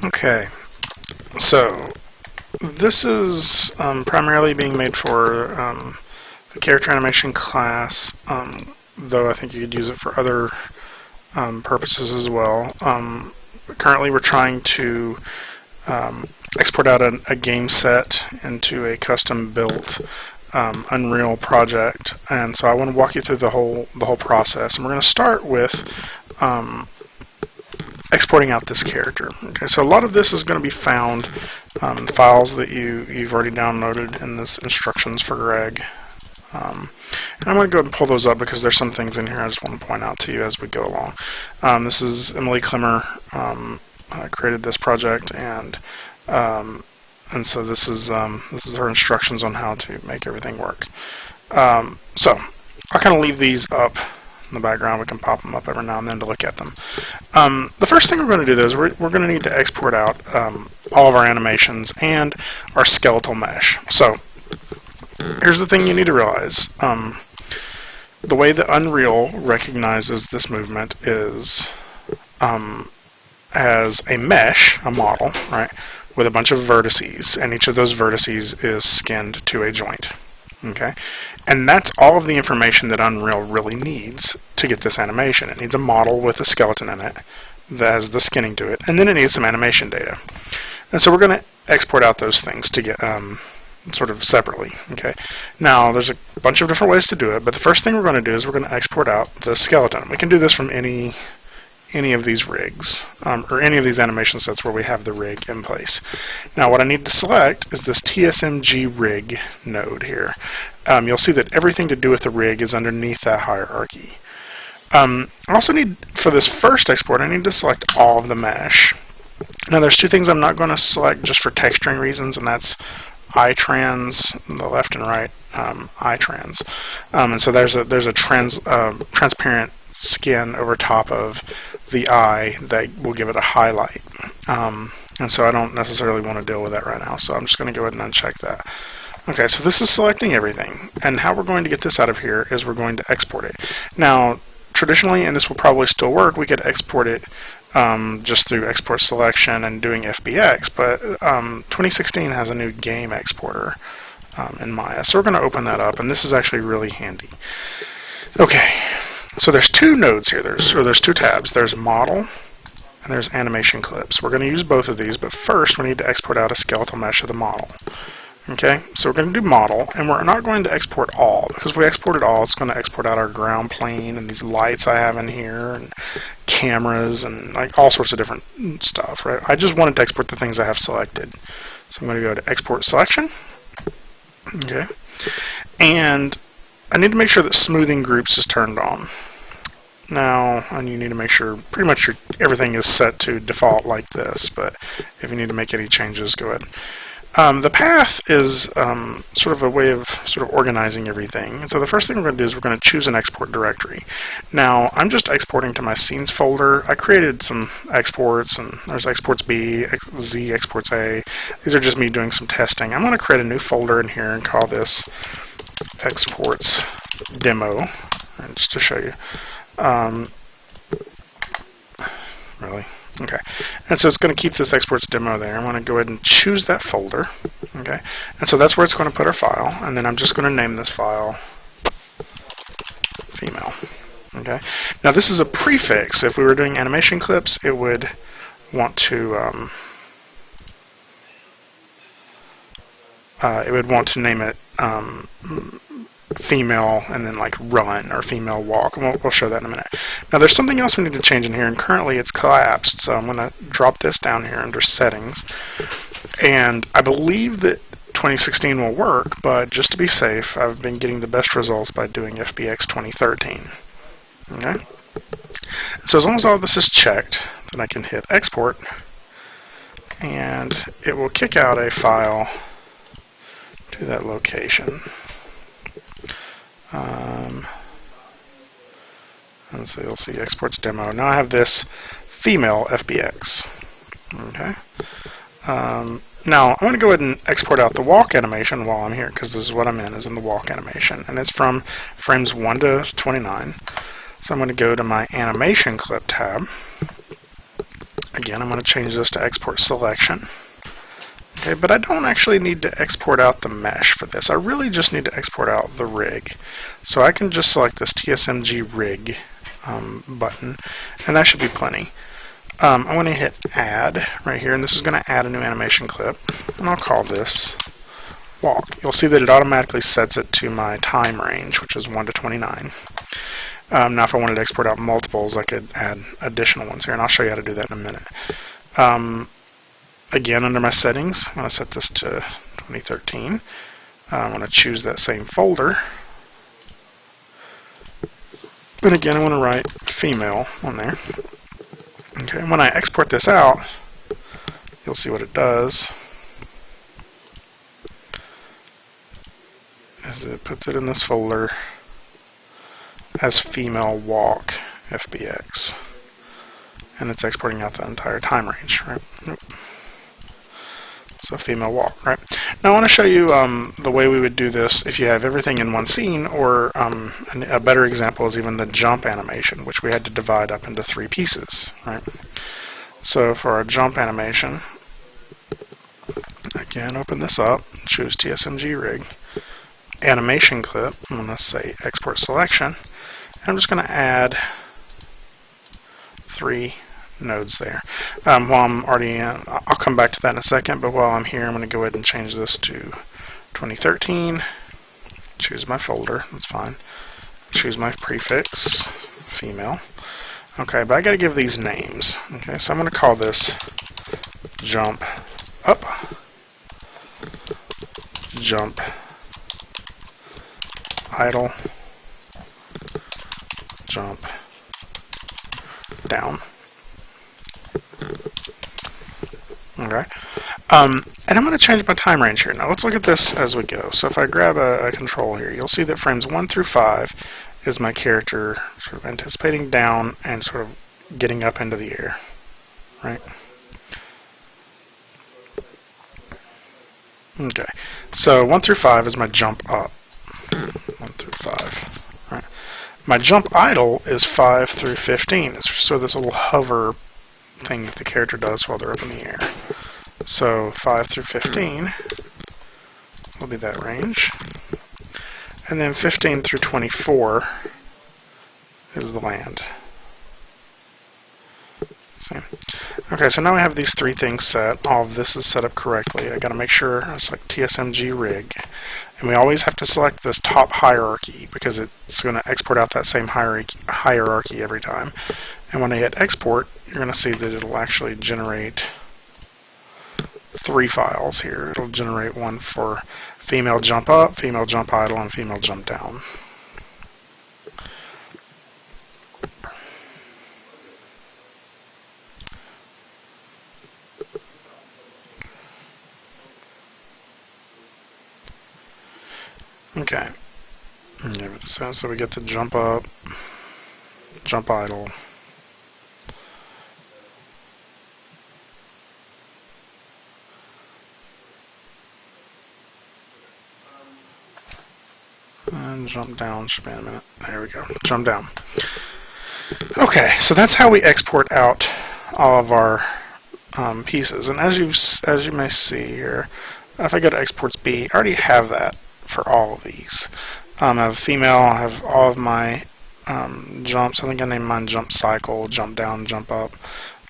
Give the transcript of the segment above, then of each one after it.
Okay, so this is primarily being made for the character animation class, though I think you could use it for other purposes as well. Currently we're trying to export out a game set into a custom built Unreal project, and so I want to walk you through the whole process. And we're going to start with exporting out this character. Okay, so a lot of this is going to be found in the files that you've already downloaded in this instructions for Greg. And I'm going to go ahead and pull those up because there's some things in here I just want to point out to you as we go along. This is Emily Klimmer created this project, and so this is her instructions on how to make everything work. So I'll kind of leave these up in the background. We can pop them up every now and then to look at them. The first thing we're going to do though is we're going to need to export out all of our animations and our skeletal mesh. So here's the thing you need to realize. The way that Unreal recognizes this movement is as a mesh, a model, right, with a bunch of vertices, and each of those vertices is skinned to a joint. Okay, and that's all of the information that Unreal really needs to get this animation. It needs a model with a skeleton in it that has the skinning to it, and then it needs some animation data. And so we're going to export out those things to get sort of separately. Okay, now there's a bunch of different ways to do it, but the first thing we're going to do is we're going to export out the skeleton. We can do this from any of these rigs, or any of these animation sets where we have the rig in place. Now what I need to select is this TSMG rig node here. You'll see that everything to do with the rig is underneath that hierarchy. I also need, for this first export, I need to select all of the mesh. Now there's two things I'm not going to select just for texturing reasons, and that's iTrans, the left and right iTrans. And so there's a transparent skin over top of the eye that will give it a highlight. And so I don't necessarily want to deal with that right now, so I'm just going to go ahead and uncheck that. Okay, so this is selecting everything, and how we're going to get this out of here is we're going to export it. Now, traditionally, and this will probably still work, we could export it just through export selection and doing FBX, but 2016 has a new game exporter in Maya, so we're going to open that up, and this is actually really handy. Okay, so there's two nodes here, there's two tabs. There's model and there's animation clips. We're going to use both of these, but first we need to export out a skeletal mesh of the model. Okay, so we're going to do model, and we're not going to export all, because if we export it all, it's going to export out our ground plane and these lights I have in here and cameras and like all sorts of different stuff, right? I just wanted to export the things I have selected. So I'm going to go to export selection. Okay, and I need to make sure that smoothing groups is turned on. Now, and you need to make sure pretty much everything is set to default like this, but if you need to make any changes, go ahead. The path is sort of a way of sort of organizing everything. And so the first thing we're going to do is we're going to choose an export directory. Now, I'm just exporting to my scenes folder. I created some exports, and there's exports B, Z, exports A. These are just me doing some testing. I'm going to create a new folder in here and call this exports demo, and just to show you. Really? Okay. And so it's going to keep this exports demo there. I'm going to go ahead and choose that folder. Okay. And so that's where it's going to put our file. And then I'm just going to name this file female. Okay. Now this is a prefix. If we were doing animation clips, it would want to name it female and then like run or female walk, and we'll show that in a minute. Now there's something else we need to change in here, and currently it's collapsed, so I'm going to drop this down here under settings, and I believe that 2016 will work, but just to be safe, I've been getting the best results by doing FBX 2013. Okay, so as long as all this is checked, then I can hit export, and it will kick out a file to that location. And so you'll see exports demo. Now I have this female FBX. Okay. Now I'm going to go ahead and export out the walk animation while I'm here, because this is what I'm in, is in the walk animation, and it's from frames 1 to 29. So I'm going to go to my animation clip tab, Again, I'm going to change this to export selection. Okay, but I don't actually need to export out the mesh for this. I really just need to export out the rig. So I can just select this TSMG rig button, and that should be plenty. I'm going to hit add right here, and this is going to add a new animation clip, and I'll call this walk. You'll see that it automatically sets it to my time range, which is 1 to 29. Now if I wanted to export out multiples, I could add additional ones here, and I'll show you how to do that in a minute. Again, under my settings, I'm going to set this to 2013. I'm going to choose that same folder. And again, I want to write female on there. Okay, and when I export this out, you'll see what it does. Is it puts it in this folder as female walk FBX. And it's exporting out the entire time range, right? Nope. So female walk, right? Now I want to show you the way we would do this if you have everything in one scene, or a better example is even the jump animation, which we had to divide up into 3 pieces, right? So for our jump animation, again, open this up, choose TSMG rig, animation clip, I'm going to say export selection, and I'm just going to add 3 nodes there. While I'm already in, I'll come back to that in a second, but while I'm here, I'm going to go ahead and change this to 2013. Choose my folder, that's fine. Choose my prefix, female. Okay, but I got to give these names. Okay, so I'm going to call this jump up, jump idle, jump down. Okay, and I'm going to change my time range here. Now let's look at this as we go. So if I grab a control here, you'll see that frames 1 through 5 is my character sort of anticipating down and sort of getting up into the air, right? Okay, so 1 through 5 is my jump up. 1 through 5. Right. My jump idle is 5 through 15. It's so this little hover thing that the character does while they're up in the air. So 5 through 15 will be that range. And then 15 through 24 is the land. See? Okay, so now we have these 3 things set. All of this is set up correctly. I got to make sure I select TSMG rig. And we always have to select this top hierarchy because it's going to export out that same hierarchy every time. And when I hit export, you're going to see that it'll actually generate 3 files here. It'll generate one for female jump up, female jump idle, and female jump down. Okay, so we get to jump up, jump idle, and jump down. Should be in a minute. There we go. Jump down. Okay, so that's how we export out all of our pieces. And as you may see here, if I go to exports B, I already have that for all of these. I have female, I have all of my jumps. I think I named mine jump cycle, jump down, jump up.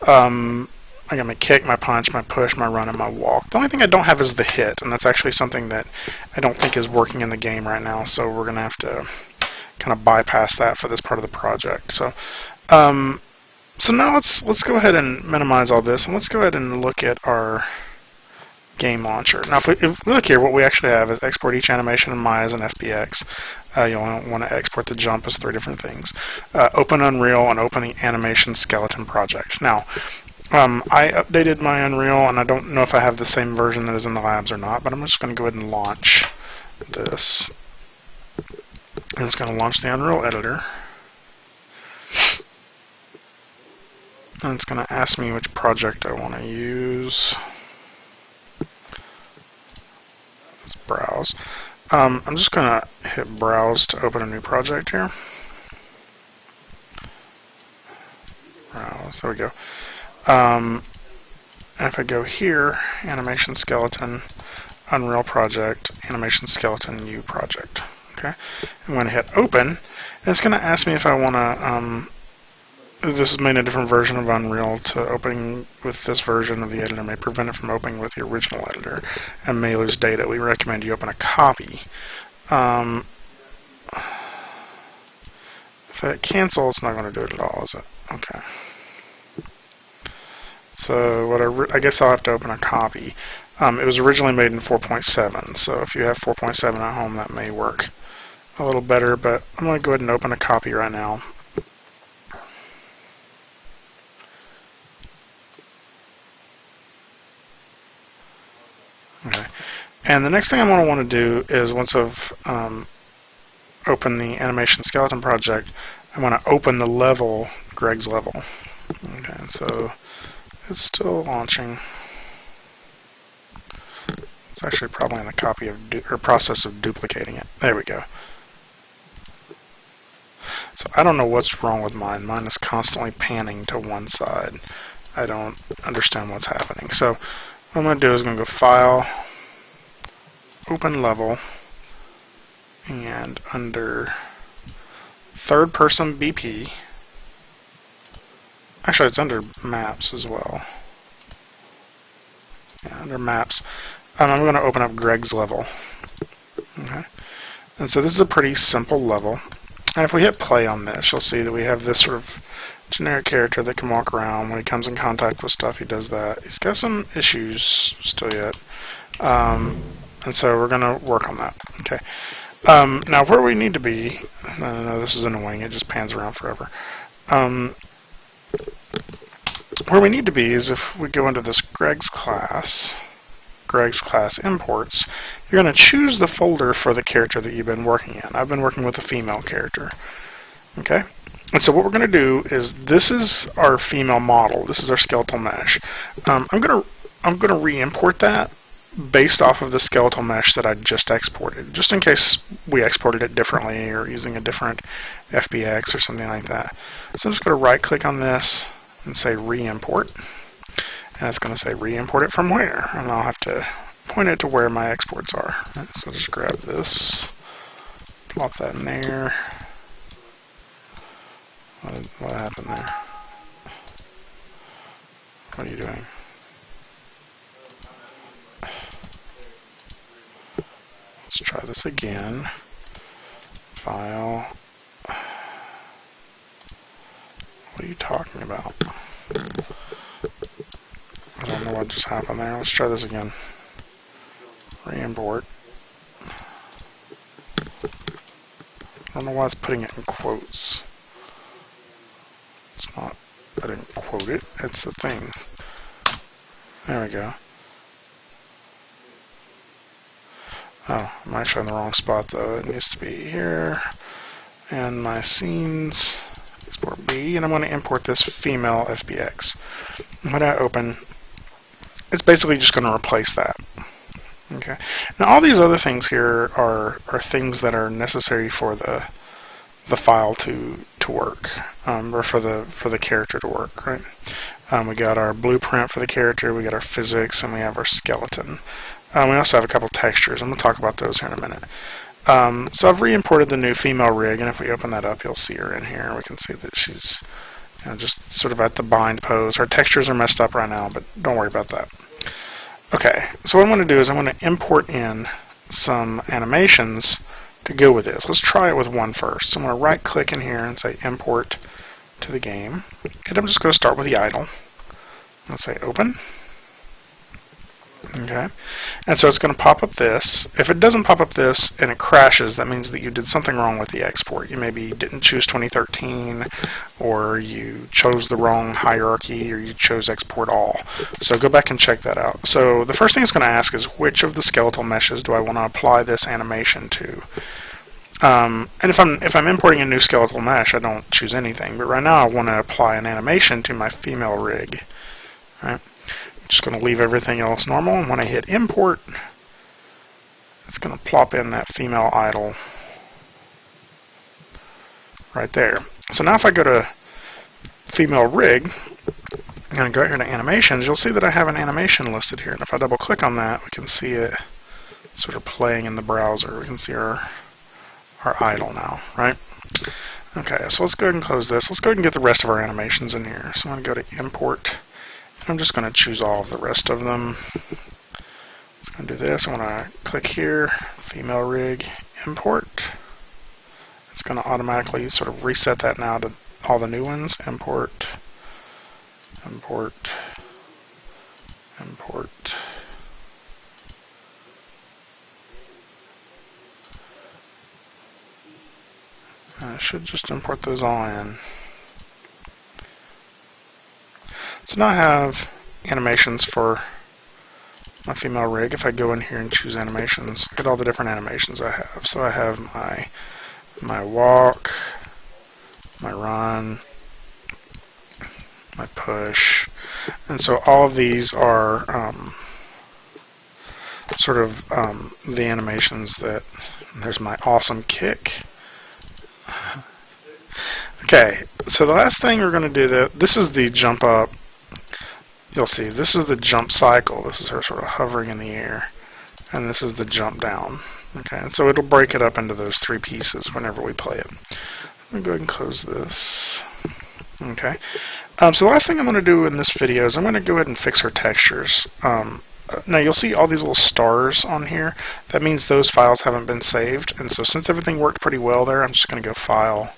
I got my kick, my punch, my push, my run, and my walk. The only thing I don't have is the hit, and that's actually something that I don't think is working in the game right now, so we're going to have to kind of bypass that for this part of the project. So so now let's go ahead and minimize all this, and let's go ahead and look at our game launcher. Now if we look here, what we actually have is export each animation in Maya as an FBX. You'll want to export the jump as 3 different things. Open Unreal and open the animation skeleton project. Now I updated my Unreal, and I don't know if I have the same version that is in the labs or not, but I'm just going to go ahead and launch this. And it's going to launch the Unreal editor. And it's going to ask me which project I want to use. Let's browse. I'm just going to hit browse to open a new project here. Browse, there we go. And if I go here, animation skeleton, Unreal project, animation skeleton, U project. Okay, I'm going to hit open, and it's going to ask me if I want to. This is made a different version of Unreal. To opening with this version of the editor may prevent it from opening with the original editor and may lose data. We recommend you open a copy. If I cancel, it's not going to do it at all, is it? Okay. So what I guess I'll have to open a copy. It was originally made in 4.7, so if you have 4.7 at home, that may work a little better, but I'm going to go ahead and open a copy right now. Okay. And the next thing I'm going to want to do is, once I've opened the animation skeleton project, I want to open the level, Greg's level. Okay, so it's still launching. It's actually probably in the copy of or process of duplicating it. There we go. So I don't know what's wrong with mine. Mine is constantly panning to one side. I don't understand what's happening. So what I'm going to do is I'm going to go File, Open Level, and under Third Person BP, actually it's under Maps as well. Yeah, under Maps. I'm going to open up Greg's level. Okay, and so this is a pretty simple level. And if we hit play on this, you'll see that we have this sort of generic character that can walk around. When he comes in contact with stuff, he does that. He's got some issues still yet, and so we're going to work on that. Okay. Now where we need to be, no, this is annoying. It just pans around forever. Where we need to be is if we go into this Greg's class imports, you're going to choose the folder for the character that you've been working in. I've been working with a female character. Okay, and so what we're going to do is, this is our female model. This is our skeletal mesh. I'm going to re-import that based off of the skeletal mesh that I just exported, just in case we exported it differently or using a different FBX or something like that. So I'm just going to right click on this and say re-import. And it's going to say re-import it from where, and I'll have to point it to where my exports are. So just grab this, plop that in there. What happened there? What are you doing? Let's try this again. File. What are you talking about? I don't know what just happened there. Let's try this again. Reimport. I don't know why it's putting it in quotes. It's not. I didn't quote it. It's the thing. There we go. Oh, I'm actually in the wrong spot though. It needs to be here. And my scenes. Export B. And I'm going to import this female FBX. When I open, it's basically just going to replace that. Okay. Now all these other things here are things that are necessary for the file to work, or for the character to work, right? We got our blueprint for the character, we got our physics, and we have our skeleton. We also have a couple textures. I'm going to talk about those here in a minute. So I've re-imported the new female rig, and if we open that up, you'll see her in here. We can see that she's just sort of at the bind pose. Her textures are messed up right now, but don't worry about that. Okay, so what I'm going to do is I'm going to import in some animations to go with this. Let's try it with one first. So I'm going to right click in here and say import to the game. And I'm just going to start with the idle. Let's say open. Okay, and so it's going to pop up this. If it doesn't pop up this and it crashes, that means that you did something wrong with the export. You maybe didn't choose 2013, or you chose the wrong hierarchy, or you chose export all. So go back and check that out. So the first thing it's going to ask is, which of the skeletal meshes do I want to apply this animation to? And if I'm importing a new skeletal mesh, I don't choose anything. But right now I want to apply an animation to my female rig. Right? Just going to leave everything else normal, and when I hit import, it's going to plop in that female idle right there. So now if I go to female rig, I'm going to go here to animations. You'll see that I have an animation listed here, and if I double click on that, we can see it sort of playing in the browser. We can see our idle now, right? Okay, so let's go ahead and close this. Let's go ahead and get the rest of our animations in here. So I'm going to go to import, and I'm just going to choose all of the rest of them. It's going to do this. I'm going to click here, female rig, import. It's going to automatically sort of reset that now to all the new ones. Import, import, import. I should just import those all in. So now I have animations for my female rig. If I go in here and choose animations, look at all the different animations I have. So I have my walk, my run, my push, and so all of these are sort of the animations that, there's my awesome kick. Okay, so the last thing we're going to do, this is the jump up. You'll see, this is the jump cycle. This is her sort of hovering in the air, and this is the jump down. Okay, and so it'll break it up into those three pieces whenever we play it. Let me go ahead and close this. Okay, so the last thing I'm going to do in this video is I'm going to go ahead and fix her textures. Now you'll see all these little stars on here. That means those files haven't been saved, and so since everything worked pretty well there, I'm just going to go File,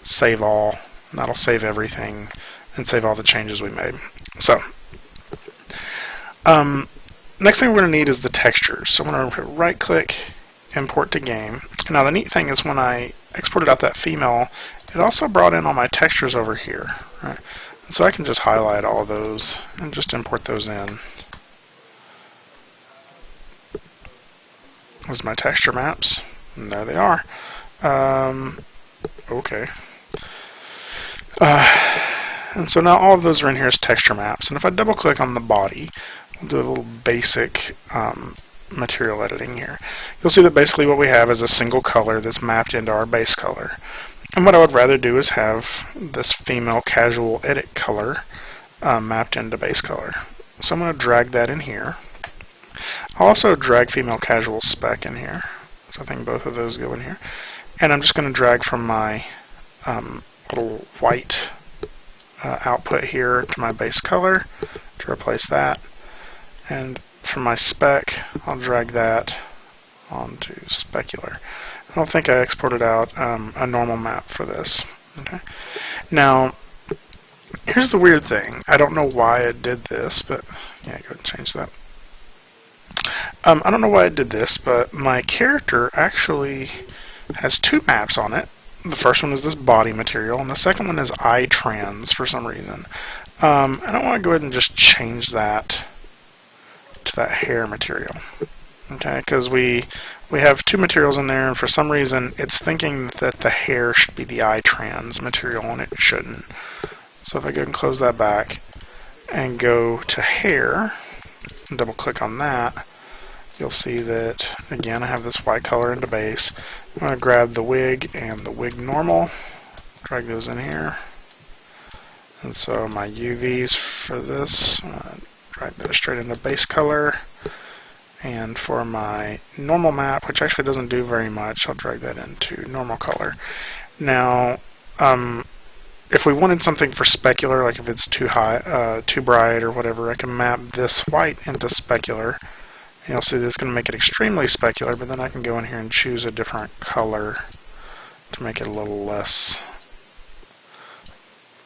Save All, and that'll save everything and save all the changes we made. So, next thing we're going to need is the textures. So I'm going to right click, import to game. Now the neat thing is when I exported out that female, it also brought in all my textures over here. Right? And so I can just highlight all of those and just import those in. There's my texture maps, and there they are. Okay. And so now all of those are in here as texture maps. And if I double click on the body, we'll do a little basic material editing here. You'll see that basically what we have is a single color that's mapped into our base color. And what I would rather do is have this female casual edit color mapped into base color. So I'm going to drag that in here. I'll also drag female casual spec in here. So I think both of those go in here. And I'm just going to drag from my little white output here to my base color to replace that. And from my spec, I'll drag that onto specular. I don't think I exported out a normal map for this. Okay. Now, here's the weird thing. I don't know why it did this, but yeah, go ahead and change that. I don't know why it did this, but my character actually has two maps on it. The first one is this body material, and the second one is eye trans for some reason. I don't want to go ahead and just change that to that hair material. Okay, because we have two materials in there, and for some reason it's thinking that the hair should be the eye trans material, and it shouldn't. So if I go and close that back and go to hair, and double click on that, you'll see that, again, I have this white color into base. I'm going to grab the wig and the wig normal, drag those in here. And so my UVs for this, drag those straight into base color. And for my normal map, which actually doesn't do very much, I'll drag that into normal color. Now, if we wanted something for specular, like if it's too high, too bright or whatever, I can map this white into specular. And you'll see this is going to make it extremely specular, but then I can go in here and choose a different color to make it a little less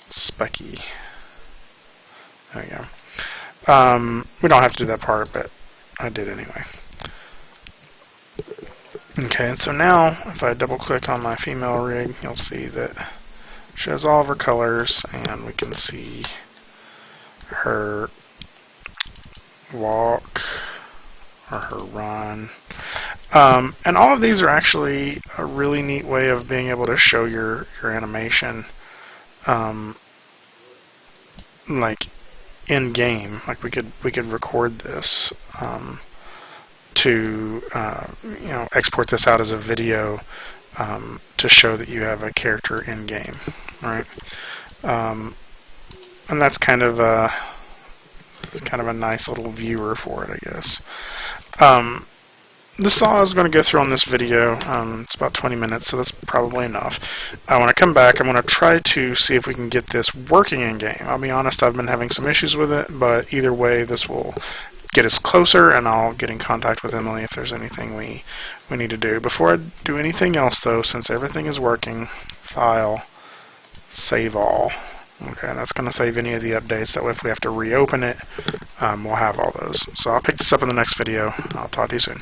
specky. There we go. We don't have to do that part, but I did anyway. Okay, and so now if I double click on my female rig, you'll see that she has all of her colors, and we can see her walk or her run. And all of these are actually a really neat way of being able to show your animation like in game. Like we could record this to export this out as a video to show that you have a character in game, right? And that's kind of a nice little viewer for it, I guess. This is all I was going to go through on this video. It's about 20 minutes, so that's probably enough. When I come back, I'm going to try to see if we can get this working in-game. I'll be honest, I've been having some issues with it, but either way, this will get us closer, and I'll get in contact with Emily if there's anything we need to do. Before I do anything else, though, since everything is working, File, Save All. Okay, and that's going to save any of the updates. That way, if we have to reopen it, we'll have all those. So I'll pick this up in the next video. I'll talk to you soon.